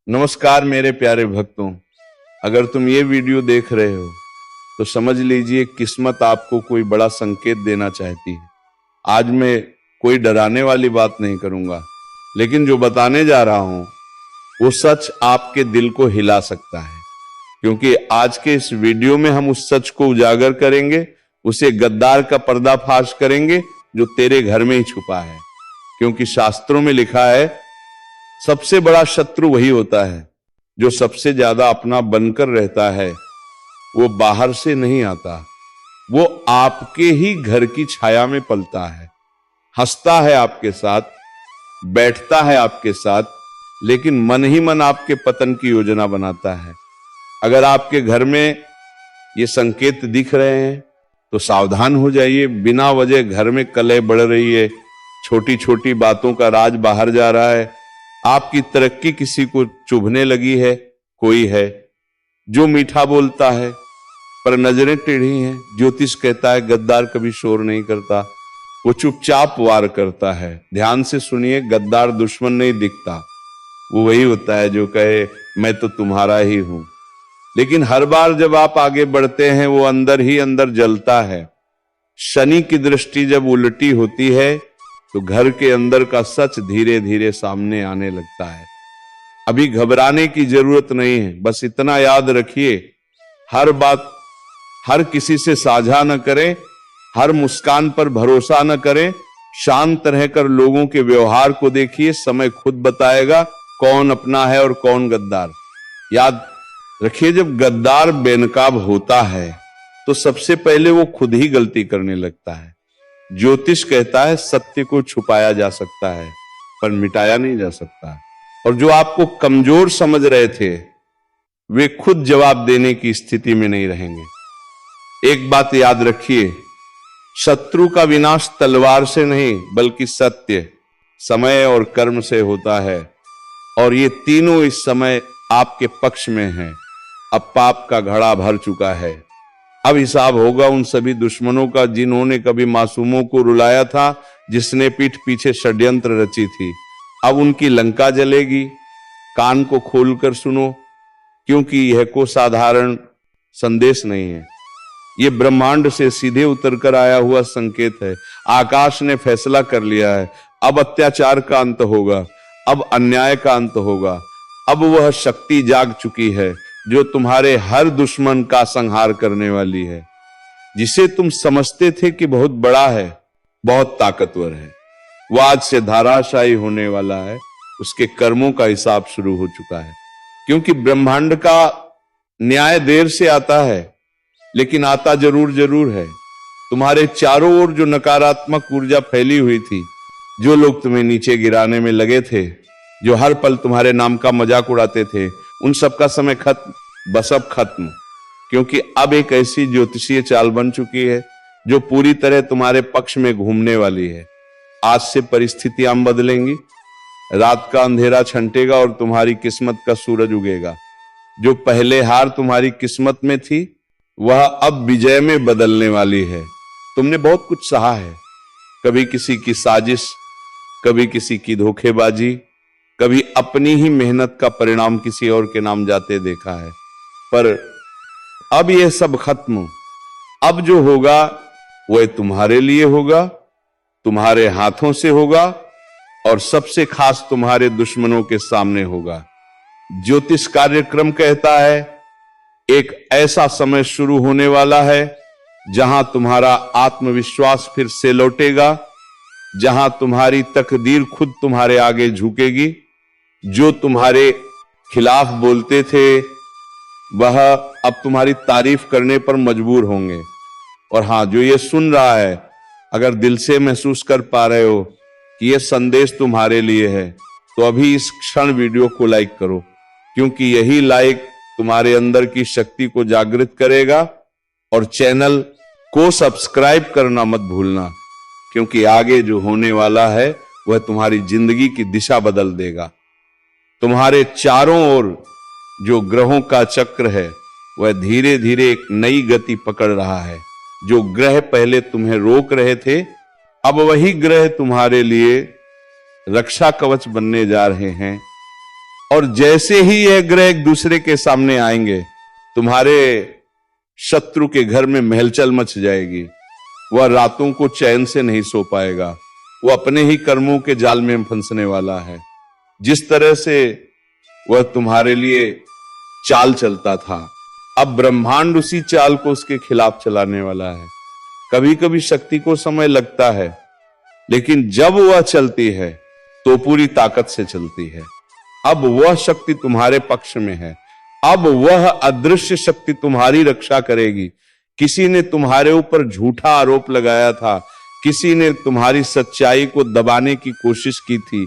नमस्कार मेरे प्यारे भक्तों, अगर तुम ये वीडियो देख रहे हो तो समझ लीजिए किस्मत आपको कोई बड़ा संकेत देना चाहती है। आज मैं कोई डराने वाली बात नहीं करूंगा, लेकिन जो बताने जा रहा हूं वो सच आपके दिल को हिला सकता है, क्योंकि आज के इस वीडियो में हम उस सच को उजागर करेंगे, उसे गद्दार का पर्दाफाश करेंगे जो तेरे घर में ही छुपा है। क्योंकि शास्त्रों में लिखा है, सबसे बड़ा शत्रु वही होता है जो सबसे ज्यादा अपना बनकर रहता है। वो बाहर से नहीं आता, वो आपके ही घर की छाया में पलता है, हंसता है आपके साथ, बैठता है आपके साथ, लेकिन मन ही मन आपके पतन की योजना बनाता है। अगर आपके घर में ये संकेत दिख रहे हैं तो सावधान हो जाइए। बिना वजह घर में कलह बढ़ रही है, छोटी छोटी बातों का राज बाहर जा रहा है, आपकी तरक्की किसी को चुभने लगी है। कोई है जो मीठा बोलता है पर नजरें टेढ़ी हैं। ज्योतिष कहता है गद्दार कभी शोर नहीं करता, वो चुपचाप वार करता है। ध्यान से सुनिए, गद्दार दुश्मन नहीं दिखता, वो वही होता है जो कहे मैं तो तुम्हारा ही हूं। लेकिन हर बार जब आप आगे बढ़ते हैं वो अंदर ही अंदर जलता है। शनि की दृष्टि जब उल्टी होती है तो घर के अंदर का सच धीरे धीरे सामने आने लगता है। अभी घबराने की जरूरत नहीं है, बस इतना याद रखिए, हर बात हर किसी से साझा न करें, हर मुस्कान पर भरोसा न करें, शांत रहकर लोगों के व्यवहार को देखिए। समय खुद बताएगा कौन अपना है और कौन गद्दार। याद रखिए, जब गद्दार बेनकाब होता है तो सबसे पहले वो खुद ही गलती करने लगता है। ज्योतिष कहता है सत्य को छुपाया जा सकता है पर मिटाया नहीं जा सकता। और जो आपको कमजोर समझ रहे थे वे खुद जवाब देने की स्थिति में नहीं रहेंगे। एक बात याद रखिए, शत्रु का विनाश तलवार से नहीं बल्कि सत्य, समय और कर्म से होता है। और ये तीनों इस समय आपके पक्ष में हैं। अब पाप का घड़ा भर चुका है। अब हिसाब होगा उन सभी दुश्मनों का जिन्होंने कभी मासूमों को रुलाया था, जिसने पीठ पीछे षड्यंत्र रची थी। अब उनकी लंका जलेगी। कान को खोलकर सुनो, क्योंकि यह को साधारण संदेश नहीं है, यह ब्रह्मांड से सीधे उतरकर आया हुआ संकेत है। आकाश ने फैसला कर लिया है, अब अत्याचार का अंत होगा, अब अन्याय का अंत होगा। अब वह शक्ति जाग चुकी है जो तुम्हारे हर दुश्मन का संहार करने वाली है। जिसे तुम समझते थे कि बहुत बड़ा है, बहुत ताकतवर है, वो आज से धाराशायी होने वाला है। उसके कर्मों का हिसाब शुरू हो चुका है। क्योंकि ब्रह्मांड का न्याय देर से आता है, लेकिन आता जरूर है। तुम्हारे चारों ओर जो नकारात्मक ऊर्जा फैली हुई थी, जो लोग तुम्हें नीचे गिराने में लगे थे, जो हर पल तुम्हारे नाम का मजाक उड़ाते थे, उन सब का समय खत्म, बस अब खत्म। क्योंकि अब एक ऐसी ज्योतिषीय चाल बन चुकी है जो पूरी तरह तुम्हारे पक्ष में घूमने वाली है। आज से परिस्थितियां बदलेंगी, रात का अंधेरा छंटेगा और तुम्हारी किस्मत का सूरज उगेगा। जो पहले हार तुम्हारी किस्मत में थी वह अब विजय में बदलने वाली है। तुमने बहुत कुछ सहा है, कभी किसी की साजिश, कभी किसी की धोखेबाजी, कभी अपनी ही मेहनत का परिणाम किसी और के नाम जाते देखा है। पर अब यह सब खत्म। अब जो होगा वह तुम्हारे लिए होगा, तुम्हारे हाथों से होगा, और सबसे खास तुम्हारे दुश्मनों के सामने होगा। ज्योतिष कार्यक्रम कहता है एक ऐसा समय शुरू होने वाला है जहां तुम्हारा आत्मविश्वास फिर से लौटेगा, जहां तुम्हारी तकदीर खुद तुम्हारे आगे झुकेगी। जो तुम्हारे खिलाफ बोलते थे वह अब तुम्हारी तारीफ करने पर मजबूर होंगे। और हां, जो ये सुन रहा है, अगर दिल से महसूस कर पा रहे हो कि यह संदेश तुम्हारे लिए है, तो अभी इस क्षण वीडियो को लाइक करो, क्योंकि यही लाइक तुम्हारे अंदर की शक्ति को जागृत करेगा। और चैनल को सब्सक्राइब करना मत भूलना, क्योंकि आगे जो होने वाला है वह तुम्हारी जिंदगी की दिशा बदल देगा। तुम्हारे चारों ओर जो ग्रहों का चक्र है वह धीरे धीरे एक नई गति पकड़ रहा है। जो ग्रह पहले तुम्हें रोक रहे थे, अब वही ग्रह तुम्हारे लिए रक्षा कवच बनने जा रहे हैं। और जैसे ही यह ग्रह एक दूसरे के सामने आएंगे, तुम्हारे शत्रु के घर में महलचल मच जाएगी। वह रातों को चैन से नहीं सो पाएगा, वो अपने ही कर्मों के जाल में फंसने वाला है। जिस तरह से वह तुम्हारे लिए चाल चलता था, अब ब्रह्मांड उसी चाल को उसके खिलाफ चलाने वाला है। कभी कभी शक्ति को समय लगता है, लेकिन जब वह चलती है तो पूरी ताकत से चलती है। अब वह शक्ति तुम्हारे पक्ष में है। अब वह अदृश्य शक्ति तुम्हारी रक्षा करेगी। किसी ने तुम्हारे ऊपर झूठा आरोप लगाया था, किसी ने तुम्हारी सच्चाई को दबाने की कोशिश की थी,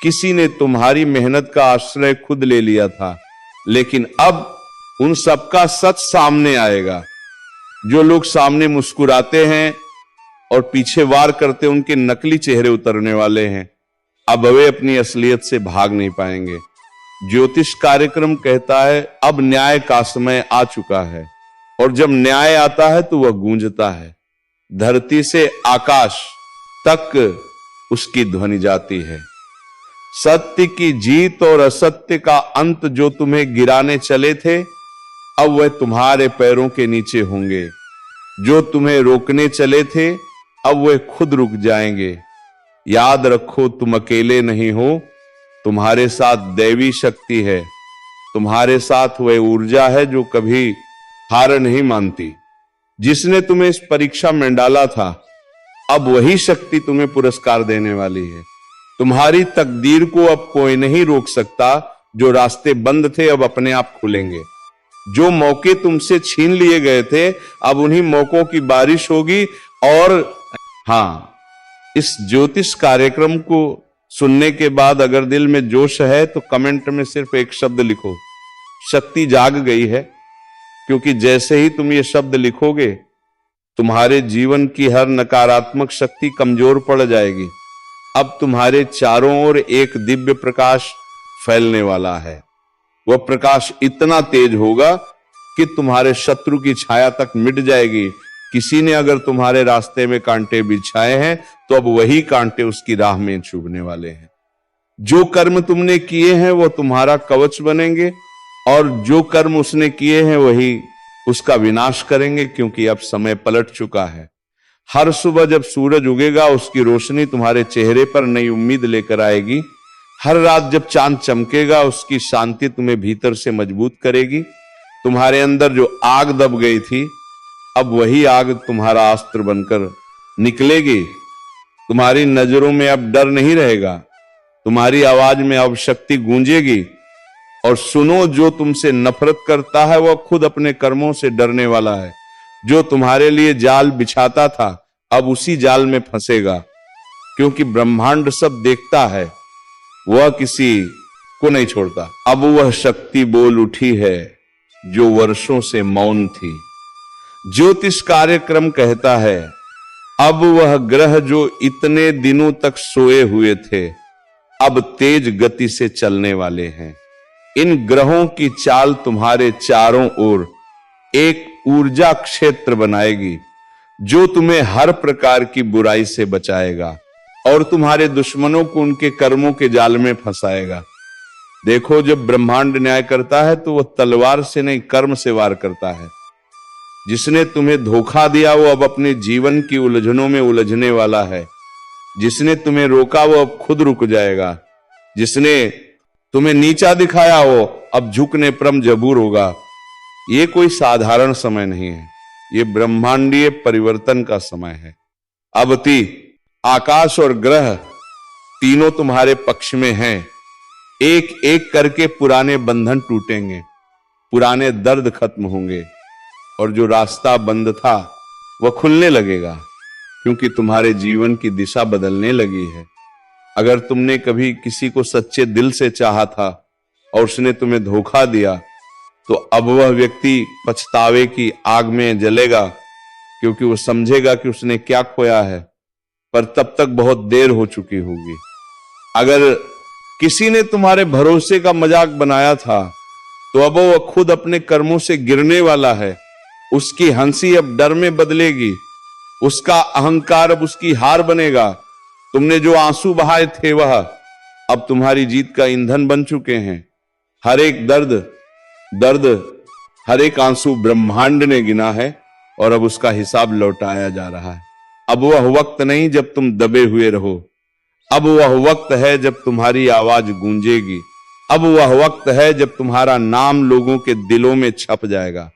किसी ने तुम्हारी मेहनत का आश्रय खुद ले लिया था, लेकिन अब उन सबका सच सामने आएगा। जो लोग सामने मुस्कुराते हैं और पीछे वार करते, उनके नकली चेहरे उतरने वाले हैं। अब वे अपनी असलियत से भाग नहीं पाएंगे। ज्योतिष कार्यक्रम कहता है अब न्याय का समय आ चुका है, और जब न्याय आता है तो वह गूंजता है। धरती से आकाश तक उसकी ध्वनि जाती है। सत्य की जीत और असत्य का अंत जो तुम्हें गिराने चले थे, अब वह तुम्हारे पैरों के नीचे होंगे। जो तुम्हें रोकने चले थे, अब वह खुद रुक जाएंगे। याद रखो, तुम अकेले नहीं हो, तुम्हारे साथ दैवी शक्ति है। तुम्हारे साथ वह ऊर्जा है जो कभी हार नहीं मानती। जिसने तुम्हें इस परीक्षा में डाला था, अब वही शक्ति तुम्हें पुरस्कार देने वाली है। तुम्हारी तकदीर को अब कोई नहीं रोक सकता। जो रास्ते बंद थे अब अपने आप खुलेंगे। जो मौके तुमसे छीन लिए गए थे, अब उन्हीं मौकों की बारिश होगी। और हाँ, इस ज्योतिष कार्यक्रम को सुनने के बाद अगर दिल में जोश है तो कमेंट में सिर्फ एक शब्द लिखो, शक्ति जाग गई है। क्योंकि जैसे ही तुम ये शब्द लिखोगे, तुम्हारे जीवन की हर नकारात्मक शक्ति कमजोर पड़ जाएगी। अब तुम्हारे चारों ओर एक दिव्य प्रकाश फैलने वाला है। वह प्रकाश इतना तेज होगा कि तुम्हारे शत्रु की छाया तक मिट जाएगी। किसी ने अगर तुम्हारे रास्ते में कांटे बिछाए हैं, तो अब वही कांटे उसकी राह में चुभने वाले हैं। जो कर्म तुमने किए हैं वो तुम्हारा कवच बनेंगे, और जो कर्म उसने किए हैं वही उसका विनाश करेंगे। क्योंकि अब समय पलट चुका है। हर सुबह जब सूरज उगेगा, उसकी रोशनी तुम्हारे चेहरे पर नई उम्मीद लेकर आएगी। हर रात जब चांद चमकेगा, उसकी शांति तुम्हें भीतर से मजबूत करेगी। तुम्हारे अंदर जो आग दब गई थी, अब वही आग तुम्हारा अस्त्र बनकर निकलेगी। तुम्हारी नजरों में अब डर नहीं रहेगा, तुम्हारी आवाज में अब शक्ति गूंजेगी। और सुनो, जो तुमसे नफरत करता है वह खुद अपने कर्मों से डरने वाला है। जो तुम्हारे लिए जाल बिछाता था, अब उसी जाल में फंसेगा। क्योंकि ब्रह्मांड सब देखता है, वह किसी को नहीं छोड़ता। अब वह शक्ति बोल उठी है जो वर्षों से मौन थी। ज्योतिष कार्यक्रम कहता है अब वह ग्रह जो इतने दिनों तक सोए हुए थे, अब तेज गति से चलने वाले हैं। इन ग्रहों की चाल तुम्हारे चारों ओर एक ऊर्जा क्षेत्र बनाएगी, जो तुम्हें हर प्रकार की बुराई से बचाएगा और तुम्हारे दुश्मनों को उनके कर्मों के जाल में फंसाएगा। देखो, जब ब्रह्मांड न्याय करता है तो वह तलवार से नहीं, कर्म से वार करता है। जिसने तुम्हें धोखा दिया वो अब अपने जीवन की उलझनों में उलझने वाला है। जिसने तुम्हें रोका वो अब खुद रुक जाएगा। जिसने तुम्हें नीचा दिखाया हो अब झुकने पर मजबूर होगा। ये कोई साधारण समय नहीं है, ये ब्रह्मांडीय परिवर्तन का समय है। अबति आकाश और ग्रह तीनों तुम्हारे पक्ष में हैं। एक एक करके पुराने बंधन टूटेंगे, पुराने दर्द खत्म होंगे और जो रास्ता बंद था वह खुलने लगेगा। क्योंकि तुम्हारे जीवन की दिशा बदलने लगी है। अगर तुमने कभी किसी को सच्चे दिल से चाहा था और उसने तुम्हें धोखा दिया, तो अब वह व्यक्ति पछतावे की आग में जलेगा। क्योंकि वो समझेगा कि उसने क्या खोया है, पर तब तक बहुत देर हो चुकी होगी। अगर किसी ने तुम्हारे भरोसे का मजाक बनाया था, तो अब वह खुद अपने कर्मों से गिरने वाला है। उसकी हंसी अब डर में बदलेगी, उसका अहंकार अब उसकी हार बनेगा। तुमने जो आंसू बहाए थे वह अब तुम्हारी जीत का ईंधन बन चुके हैं। हर एक दर्द हर एक आंसू ब्रह्मांड ने गिना है और अब उसका हिसाब लौटाया जा रहा है। अब वह वक्त नहीं जब तुम दबे हुए रहो, अब वह वक्त है जब तुम्हारी आवाज गूंजेगी, अब वह वक्त है जब तुम्हारा नाम लोगों के दिलों में छप जाएगा।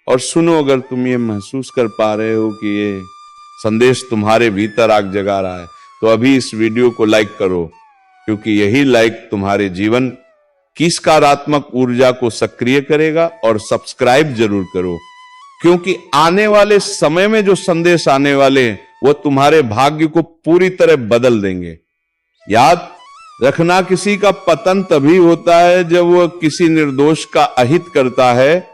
और सुनो, अगर तुम ये महसूस कर पा रहे हो कि ये संदेश तुम्हारे भीतर आग जगा रहा है तो अभी इस वीडियो को लाइक करो, क्योंकि यही लाइक तुम्हारे जीवन की सकारात्मक ऊर्जा को सक्रिय करेगा। और सब्सक्राइब जरूर करो, क्योंकि आने वाले समय में जो संदेश आने वाले हैं वह तुम्हारे भाग्य को पूरी तरह बदल देंगे। याद रखना, किसी का पतन तभी होता है जब वह किसी निर्दोष का अहित करता है,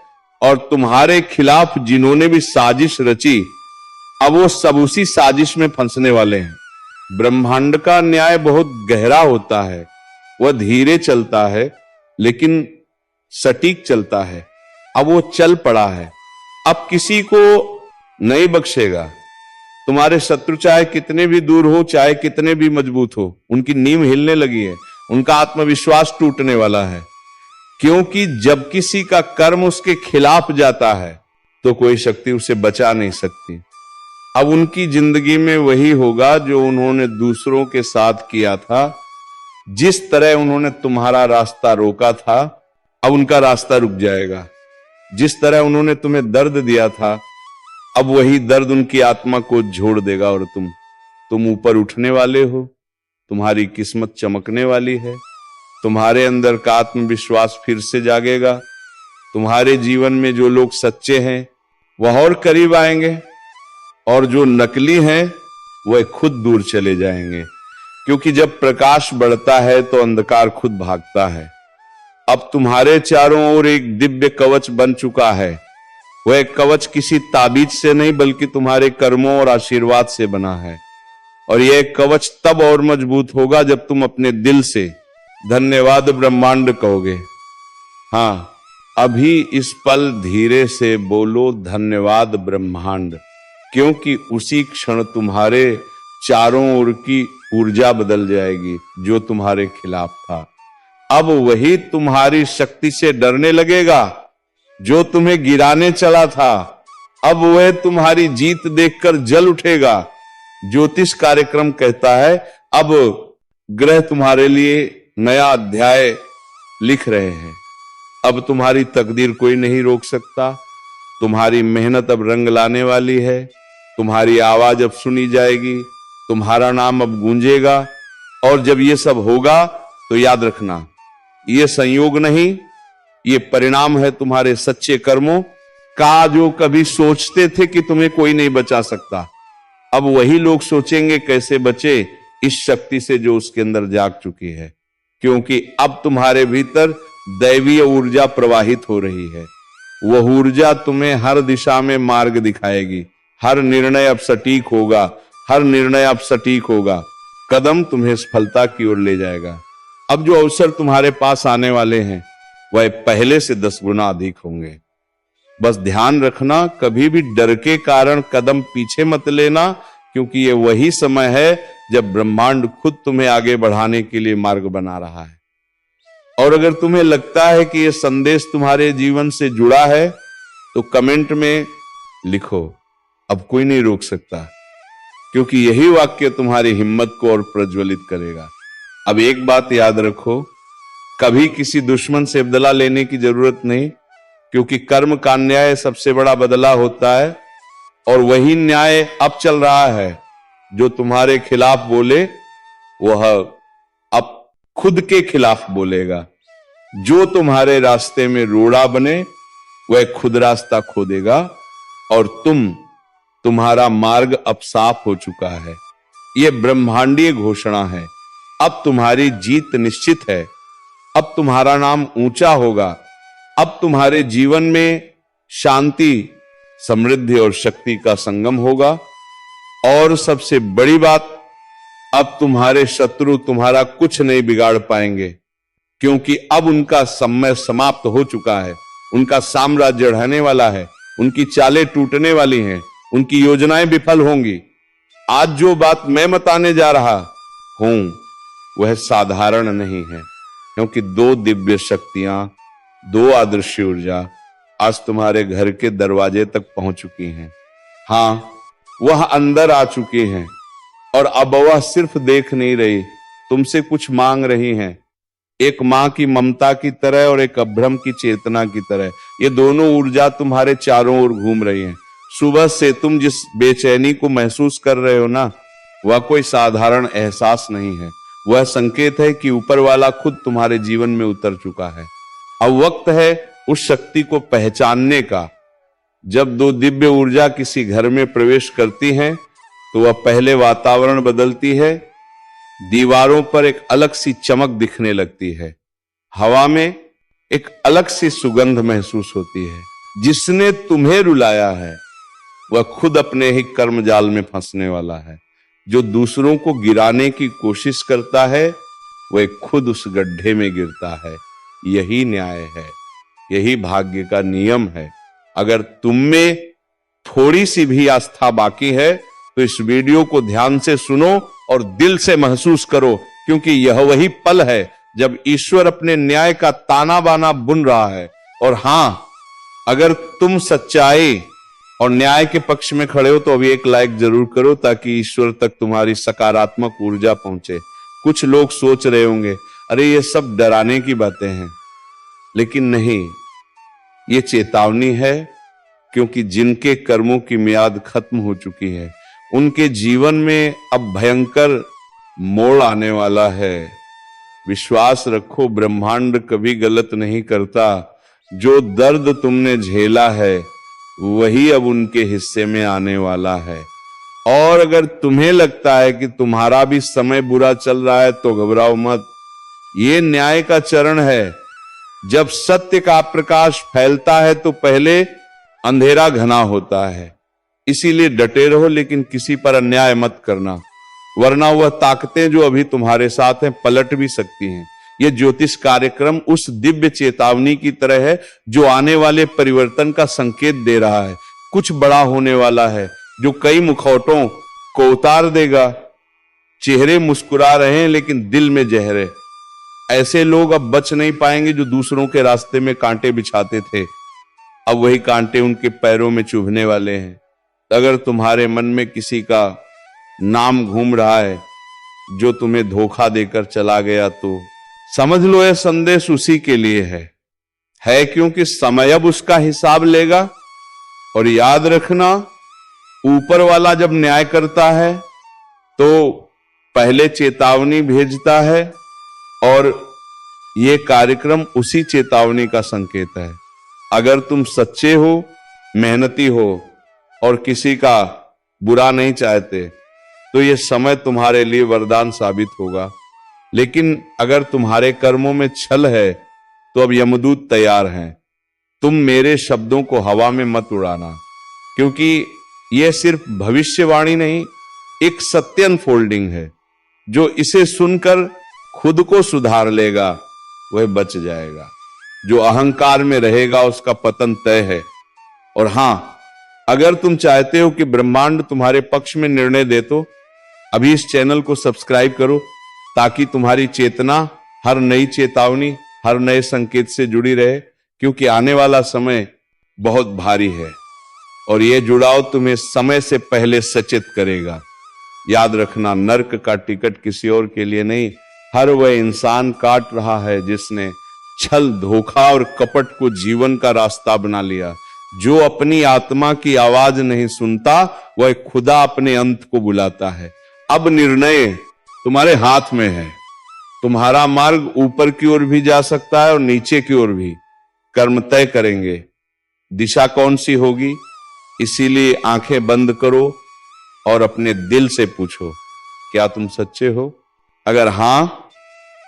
और तुम्हारे खिलाफ जिन्होंने भी साजिश रची अब वो सब उसी साजिश में फंसने वाले हैं। ब्रह्मांड का न्याय बहुत गहरा होता है, वह धीरे चलता है लेकिन सटीक चलता है। अब वो चल पड़ा है, अब किसी को नहीं बख्शेगा। तुम्हारे शत्रु चाहे कितने भी दूर हो, चाहे कितने भी मजबूत हो, उनकी नींव हिलने लगी है, उनका आत्मविश्वास टूटने वाला है, क्योंकि जब किसी का कर्म उसके खिलाफ जाता है तो कोई शक्ति उसे बचा नहीं सकती। अब उनकी जिंदगी में वही होगा जो उन्होंने दूसरों के साथ किया था। जिस तरह उन्होंने तुम्हारा रास्ता रोका था, अब उनका रास्ता रुक जाएगा। जिस तरह उन्होंने तुम्हें दर्द दिया था, अब वही दर्द उनकी आत्मा को झोड़ देगा और तुम ऊपर उठने वाले हो। तुम्हारी किस्मत चमकने वाली है, तुम्हारे अंदर का आत्मविश्वास फिर से जागेगा। तुम्हारे जीवन में जो लोग सच्चे हैं वह और करीब आएंगे, और जो नकली हैं वह खुद दूर चले जाएंगे, क्योंकि जब प्रकाश बढ़ता है तो अंधकार खुद भागता है। अब तुम्हारे चारों ओर एक दिव्य कवच बन चुका है। वह कवच किसी ताबीज से नहीं बल्कि तुम्हारे कर्मों और आशीर्वाद से बना है, और यह कवच तब और मजबूत होगा जब तुम अपने दिल से धन्यवाद ब्रह्मांड कहोगे। हाँ, अभी इस पल धीरे से बोलो धन्यवाद ब्रह्मांड, क्योंकि उसी क्षण तुम्हारे चारों ओर की ऊर्जा बदल जाएगी जो तुम्हारे खिलाफ था। अब वही तुम्हारी शक्ति से डरने लगेगा जो तुम्हें गिराने चला था। अब वह तुम्हारी जीत देखकर जल उठेगा। ज्योतिष कार्यक्रम कहता है अब ग्रह तुम्हारे लिए नया अध्याय लिख रहे हैं। अब तुम्हारी तकदीर कोई नहीं रोक सकता। तुम्हारी मेहनत अब रंग लाने वाली है। तुम्हारी आवाज अब सुनी जाएगी, तुम्हारा नाम अब गूंजेगा। और जब ये सब होगा तो याद रखना, ये संयोग नहीं, ये परिणाम है तुम्हारे सच्चे कर्मों का। जो कभी सोचते थे कि तुम्हें कोई नहीं बचा सकता, अब वही लोग सोचेंगे कैसे बचे इस शक्ति से जो उसके अंदर जाग चुकी है, क्योंकि अब तुम्हारे भीतर दैवीय ऊर्जा प्रवाहित हो रही है। वह ऊर्जा तुम्हें हर दिशा में मार्ग दिखाएगी। हर निर्णय अब सटीक होगा, हर निर्णय अब सटीक होगा। कदम तुम्हें सफलता की ओर ले जाएगा। अब जो अवसर तुम्हारे पास आने वाले हैं वह पहले से 10 गुना अधिक होंगे। बस ध्यान रखना, कभी भी डर के कारण कदम पीछे मत लेना, क्योंकि ये वही समय है जब ब्रह्मांड खुद तुम्हें आगे बढ़ाने के लिए मार्ग बना रहा है। और अगर तुम्हें लगता है कि यह संदेश तुम्हारे जीवन से जुड़ा है तो कमेंट में लिखो, अब कोई नहीं रोक सकता, क्योंकि यही वाक्य तुम्हारी हिम्मत को और प्रज्वलित करेगा। अब एक बात याद रखो, कभी किसी दुश्मन से बदला लेने की जरूरत नहीं, क्योंकि कर्म का न्याय सबसे बड़ा बदला होता है। और वही न्याय अब चल रहा है। जो तुम्हारे खिलाफ बोले वह अब खुद के खिलाफ बोलेगा। जो तुम्हारे रास्ते में रोड़ा बने वह खुद रास्ता खोदेगा। और तुम्हारा मार्ग अब साफ हो चुका है। यह ब्रह्मांडीय घोषणा है। अब तुम्हारी जीत निश्चित है। अब तुम्हारा नाम ऊंचा होगा। अब तुम्हारे जीवन में शांति, समृद्धि और शक्ति का संगम होगा। और सबसे बड़ी बात, अब तुम्हारे शत्रु तुम्हारा कुछ नहीं बिगाड़ पाएंगे, क्योंकि अब उनका समय समाप्त हो चुका है। उनका साम्राज्य ढहने वाला है। उनकी चालें टूटने वाली हैं। उनकी योजनाएं विफल होंगी। आज जो बात मैं बताने जा रहा हूं वह साधारण नहीं है, क्योंकि दो दिव्य शक्तियां, दो आदर्शी ऊर्जा आज तुम्हारे घर के दरवाजे तक पहुंच चुकी हैं। हाँ, वह अंदर आ चुकी हैं और अब वह सिर्फ देख नहीं रही, तुमसे कुछ मांग रही हैं। एक मां की ममता की तरह और एक अभ्रम की चेतना की तरह ये दोनों ऊर्जा तुम्हारे चारों ओर घूम रही हैं। सुबह से तुम जिस बेचैनी को महसूस कर रहे हो ना, वह कोई साधारण एहसास नहीं है। वह संकेत है कि ऊपर वाला खुद तुम्हारे जीवन में उतर चुका है। अब वक्त है उस शक्ति को पहचानने का। जब दो दिव्य ऊर्जा किसी घर में प्रवेश करती हैं तो वह पहले वातावरण बदलती है। दीवारों पर एक अलग सी चमक दिखने लगती है, हवा में एक अलग सी सुगंध महसूस होती है। जिसने तुम्हें रुलाया है वह खुद अपने ही कर्मजाल में फंसने वाला है। जो दूसरों को गिराने की कोशिश करता है वह खुद उस गड्ढे में गिरता है। यही न्याय है, यही भाग्य का नियम है। अगर तुम में थोड़ी सी भी आस्था बाकी है तो इस वीडियो को ध्यान से सुनो और दिल से महसूस करो, क्योंकि यह वही पल है जब ईश्वर अपने न्याय का ताना बाना बुन रहा है। और हां, अगर तुम सच्चाई और न्याय के पक्ष में खड़े हो तो अभी एक लाइक जरूर करो ताकि ईश्वर तक तुम्हारी सकारात्मक ऊर्जा पहुंचे। कुछ लोग सोच रहे होंगे, अरे ये सब डराने की बातें हैं, लेकिन नहीं, ये चेतावनी है, क्योंकि जिनके कर्मों की मियाद खत्म हो चुकी है उनके जीवन में अब भयंकर मोड़ आने वाला है। विश्वास रखो, ब्रह्मांड कभी गलत नहीं करता। जो दर्द तुमने झेला है वही अब उनके हिस्से में आने वाला है। और अगर तुम्हें लगता है कि तुम्हारा भी समय बुरा चल रहा है तो घबराओ मत। ये न्याय का चरण है। जब सत्य का प्रकाश फैलता है तो पहले अंधेरा घना होता है। इसीलिए डटे रहो, लेकिन किसी पर अन्याय मत करना, वरना वह ताकतें जो अभी तुम्हारे साथ हैं पलट भी सकती हैं। यह ज्योतिष कार्यक्रम उस दिव्य चेतावनी की तरह है जो आने वाले परिवर्तन का संकेत दे रहा है। कुछ बड़ा होने वाला है जो कई मुखौटों को उतार देगा। चेहरे मुस्कुरा रहे हैं लेकिन दिल में जहर है। ऐसे लोग अब बच नहीं पाएंगे जो दूसरों के रास्ते में कांटे बिछाते थे। अब वही कांटे उनके पैरों में चुभने वाले हैं। अगर तुम्हारे मन में किसी का नाम घूम रहा है जो तुम्हें धोखा देकर चला गया तो समझ लो यह संदेश उसी के लिए है, क्योंकि समय अब उसका हिसाब लेगा। और याद रखना, ऊपर वाला जब न्याय करता है तो पहले चेतावनी भेजता है और यह कार्यक्रम उसी चेतावनी का संकेत है। अगर तुम सच्चे हो, मेहनती हो और किसी का बुरा नहीं चाहते तो यह समय तुम्हारे लिए वरदान साबित होगा। लेकिन अगर तुम्हारे कर्मों में छल है तो अब यमदूत तैयार हैं। तुम मेरे शब्दों को हवा में मत उड़ाना, क्योंकि यह सिर्फ भविष्यवाणी नहीं, एक सत्य अनफोल्डिंग है। जो इसे सुनकर खुद को सुधार लेगा वह बच जाएगा। जो अहंकार में रहेगा उसका पतन तय है। और हां, अगर तुम चाहते हो कि ब्रह्मांड तुम्हारे पक्ष में निर्णय दे तो अभी इस चैनल को सब्सक्राइब करो, ताकि तुम्हारी चेतना हर नई चेतावनी, हर नए संकेत से जुड़ी रहे, क्योंकि आने वाला समय बहुत भारी है और यह जुड़ाव तुम्हें समय से पहले सचेत करेगा। याद रखना, नर्क का टिकट किसी और के लिए नहीं, हर वह इंसान काट रहा है जिसने छल, धोखा और कपट को जीवन का रास्ता बना लिया। जो अपनी आत्मा की आवाज नहीं सुनता वह खुदा अपने अंत को बुलाता है। अब निर्णय तुम्हारे हाथ में है। तुम्हारा मार्ग ऊपर की ओर भी जा सकता है और नीचे की ओर भी। कर्म तय करेंगे दिशा कौन सी होगी। इसीलिए आंखें बंद करो और अपने दिल से पूछो, क्या तुम सच्चे हो? अगर हां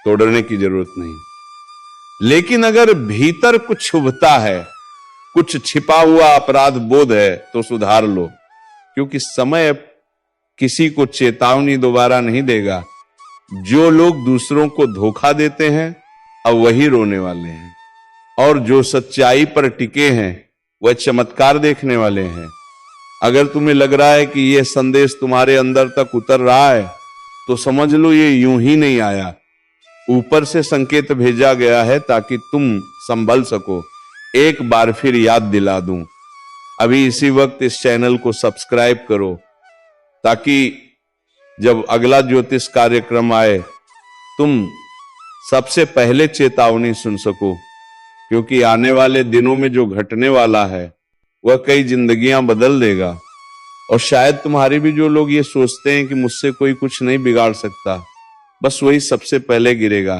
तो डरने की जरूरत नहीं, लेकिन अगर भीतर कुछ छुभता है, कुछ छिपा हुआ अपराध बोध है तो सुधार लो, क्योंकि समय किसी को चेतावनी दोबारा नहीं देगा। जो लोग दूसरों को धोखा देते हैं अब वही रोने वाले हैं, और जो सच्चाई पर टिके हैं वह चमत्कार देखने वाले हैं। अगर तुम्हें लग रहा है कि यह संदेश तुम्हारे अंदर तक उतर रहा है तो समझ लो ये यूं ही नहीं आया। ऊपर से संकेत भेजा गया है ताकि तुम संभल सको। एक बार फिर याद दिला दूं, अभी इसी वक्त इस चैनल को सब्सक्राइब करो ताकि जब अगला ज्योतिष कार्यक्रम आए तुम सबसे पहले चेतावनी सुन सको, क्योंकि आने वाले दिनों में जो घटने वाला है वह कई जिंदगियां बदल देगा। और शायद तुम्हारे भी जो लोग ये सोचते हैं कि मुझसे कोई कुछ नहीं बिगाड़ सकता, बस वही सबसे पहले गिरेगा,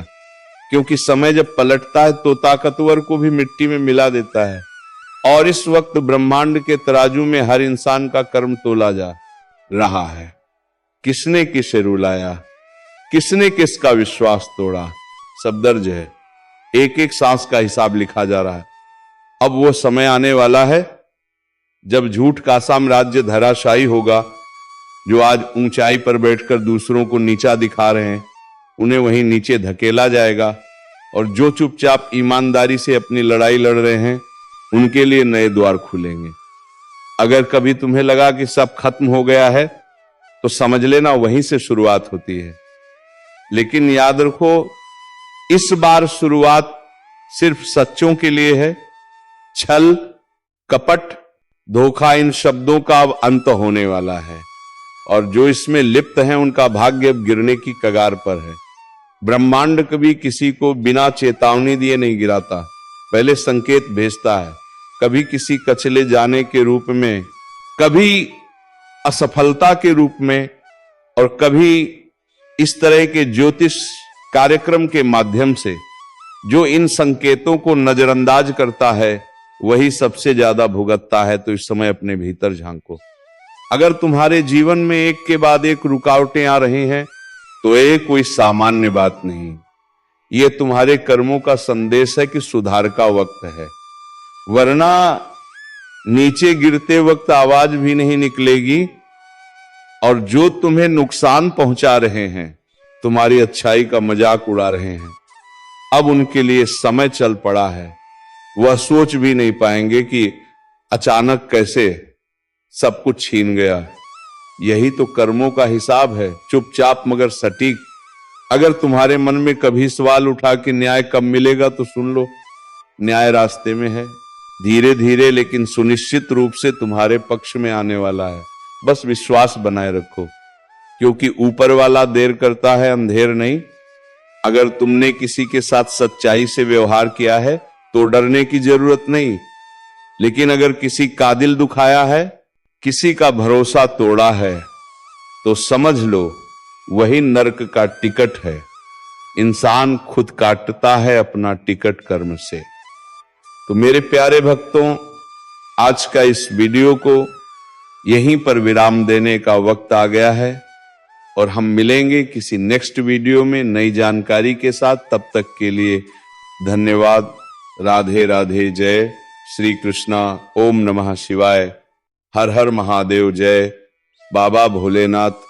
क्योंकि समय जब पलटता है तो ताकतवर को भी मिट्टी में मिला देता है। और इस वक्त ब्रह्मांड के तराजू में हर इंसान का कर्म तोला जा रहा है। किसने किसे रुलाया, किसने किसका विश्वास तोड़ा, सब दर्ज है। एक एक सांस का हिसाब लिखा जा रहा है। अब वो समय आने वाला है जब झूठ का साम्राज्य धराशायी होगा। जो आज ऊंचाई पर बैठकर दूसरों को नीचा दिखा रहे हैं, उन्हें वहीं नीचे धकेला जाएगा। और जो चुपचाप ईमानदारी से अपनी लड़ाई लड़ रहे हैं, उनके लिए नए द्वार खुलेंगे। अगर कभी तुम्हें लगा कि सब खत्म हो गया है, तो समझ लेना वहीं से शुरुआत होती है। लेकिन याद रखो, इस बार शुरुआत सिर्फ सच्चों के लिए है। छल, कपट, धोखा, इन शब्दों का अब अंत होने वाला है। और जो इसमें लिप्त हैं, उनका भाग्य अब गिरने की कगार पर है। ब्रह्मांड कभी किसी को बिना चेतावनी दिए नहीं गिराता, पहले संकेत भेजता है। कभी किसी कचले जाने के रूप में, कभी असफलता के रूप में, और कभी इस तरह के ज्योतिष कार्यक्रम के माध्यम से। जो इन संकेतों को नजरअंदाज करता है वही सबसे ज्यादा भुगतता है। तो इस समय अपने भीतर झांको। अगर तुम्हारे जीवन में एक के बाद एक रुकावटें आ रही हैं, तो ये कोई सामान्य बात नहीं, ये तुम्हारे कर्मों का संदेश है कि सुधार का वक्त है। वरना नीचे गिरते वक्त आवाज भी नहीं निकलेगी। और जो तुम्हें नुकसान पहुंचा रहे हैं, तुम्हारी अच्छाई का मजाक उड़ा रहे हैं, अब उनके लिए समय चल पड़ा है। वह सोच भी नहीं पाएंगे कि अचानक कैसे सब कुछ छीन गया। यही तो कर्मों का हिसाब है, चुपचाप मगर सटीक। अगर तुम्हारे मन में कभी सवाल उठा कि न्याय कब मिलेगा, तो सुन लो, न्याय रास्ते में है। धीरे धीरे लेकिन सुनिश्चित रूप से तुम्हारे पक्ष में आने वाला है। बस विश्वास बनाए रखो, क्योंकि ऊपर वाला देर करता है, अंधेर नहीं। अगर तुमने किसी के साथ सच्चाई से व्यवहार किया है तो डरने की जरूरत नहीं। लेकिन अगर किसी का दिल दुखाया है, किसी का भरोसा तोड़ा है, तो समझ लो वही नर्क का टिकट है। इंसान खुद काटता है अपना टिकट कर्म से। तो मेरे प्यारे भक्तों, आज का इस वीडियो को यहीं पर विराम देने का वक्त आ गया है। और हम मिलेंगे किसी नेक्स्ट वीडियो में नई जानकारी के साथ। तब तक के लिए धन्यवाद। राधे राधे। जय श्री कृष्णा। ओम नमः शिवाय। हर हर महादेव। जय बाबा भोलेनाथ।